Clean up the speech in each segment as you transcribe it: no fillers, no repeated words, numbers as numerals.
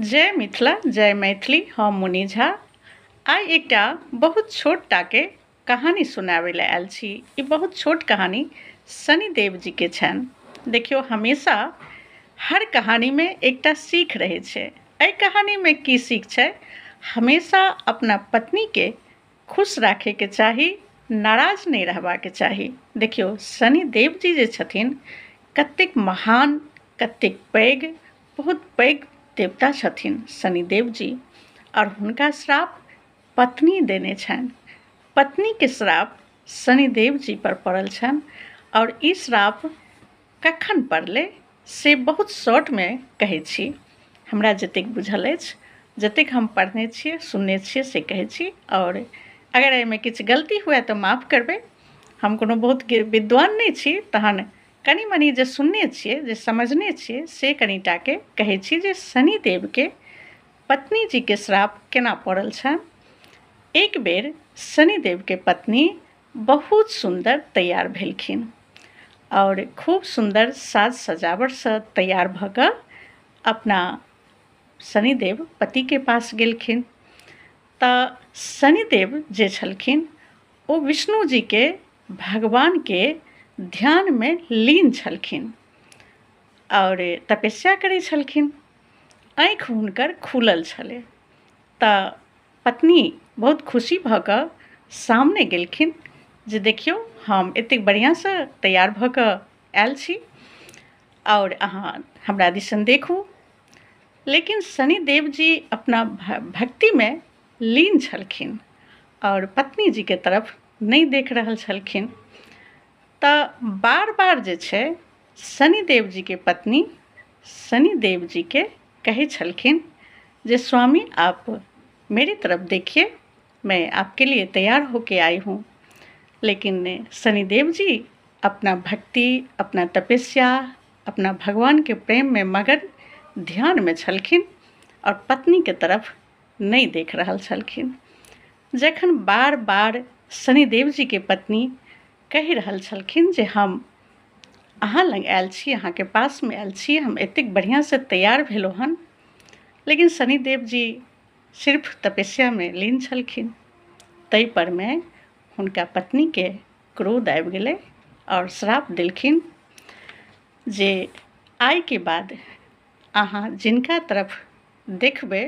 जय मिथिला जय मैथिली। हम मुनि झा आइ एकटा बहुत छोट टाके कहानी सुनाबै लेल आयल छी। ई बहुत छोट कहानी शनिदेव जी के छनि। देखियौ, हमेशा हर कहानीमे एकटा सीख रहै छै। एहि कहानीमे की सीख छै? हमेशा अपना पत्नीके खुश राखैके चाही, नाराज नहि रहबाक चाही। देखियौ, शनिदेव जी जे छथिन कतेक महान, कतेक पैघ, बहुत पैघ देवता छथिन शनिदेव जी। और हुनका श्राप पत्नी देने छनि। पत्नीके श्राप शनिदेव जी पर पड़ल छनि। और ई श्राप कखन पड़लै से बहुत शॉर्टमे कहै छी। हमरा जतेक बुझल अछि, जतेक हम पढ़ने छियै, सुनने छियै, से कहै छी। और अगर एहिमे किछु गलती हुए तऽ माफ करबै। हम कोनो बहुत विद्वान नहि छी, तहन कनि मनि जे सुनने छियै, जे समझने छियै, से कनिटाके कहै छी जे शनिदेवके पत्नी जीके श्राप केना पड़ल छनि। एक बेर शनिदेवके पत्नी बहुत सुन्दर तैयार भेलखिन और खूब सुन्दर साज सजावटसँ तैयार भऽ कऽ अपना शनिदेव पतिके पास गेलखिन। तऽ शनिदेव जे छलखिन ओ विष्णु जीके, भगवानके ध्यानमे लीन छलखिन और तपस्या करै छलखिन। आँखि हुनकर खुलल छलै। तऽ पत्नी बहुत खुशी भऽ कऽ सामने गेलखिन जे देखियौ, हम एतेक बढ़िआँसँ तैयार भऽ कऽ आयल छी और अहाँ हमरा दिसन देखू। लेकिन शनिदेव जी अपना भक्तिमे लीन छलखिन और पत्नी जीके तरफ नहि देख रहल छलखिन। तऽ बार बार जे छै, शनिदेव जीके पत्नी शनिदेव जीके कहे छलखिन जे स्वामी, आप मेरी तरफ देखिए, मैं आपके लिए तैयार होके आई हूँ। लेकिन शनिदेव जी अपना भक्ति, अपना तपस्या, अपना भगवान के प्रेम में मगन ध्यान में छलखिन और पत्नी के तरफ नहीं देख रहल छलखिन। जखन बार बार शनिदेव जी के पत्नी कहि रहल छलखिन जे हम अहाँ लग आयल छी, अहाँके पासमे आयल छी, हम एतेक बढ़िआँसँ तैयार भेलहुँ हन, लेकिन शनिदेव जी सिर्फ तपस्यामे लीन छलखिन। ताहि परमे हुनका पत्नीके क्रोध आबि गेलै और श्राप देलखिन जे आइके बाद अहाँ जिनका तरफ देखबै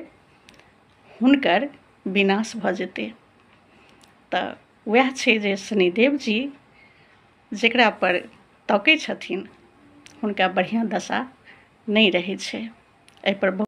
हुनकर विनाश भऽ जेतै। तऽ वएह छै जे शनिदेव जी जेकरा पर तकै छथिन हुनका बढ़िआँ दशा नहि रहै छै। एहि पर